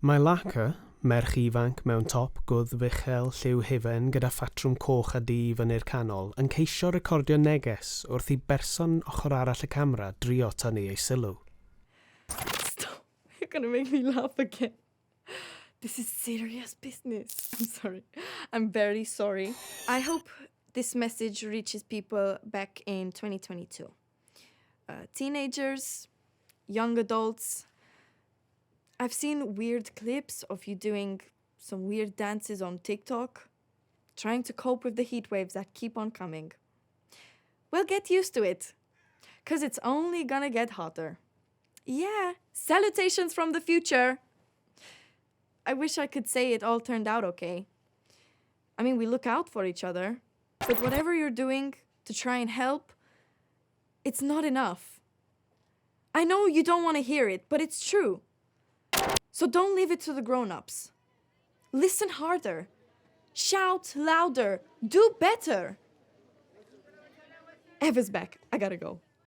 Mae Laaka, merch ifanc mewn top gwddf uchel lliw hufen gyda ffatrwm coch a du i fyny'r canol, yn ceisio recordio neges wrth i berson ochr arall y camera drio tynnu ei sylw. Stop. You're gonna make me laugh again. This is serious business. I'm sorry. I'm very sorry. I hope this message reaches people back in 2022. Teenagers, young adults. I've seen weird clips of you doing some weird dances on TikTok, trying to cope with the heat waves that keep on coming. Well, get used to it, 'cause it's only gonna get hotter. Yeah, salutations from the future. I wish I could say it all turned out okay. I mean, we look out for each other, but whatever you're doing to try and help, it's not enough. I know you don't want to hear it, but it's true. So don't leave it to the grown-ups. Listen harder. Shout louder. Do better. Eva's back. I gotta go.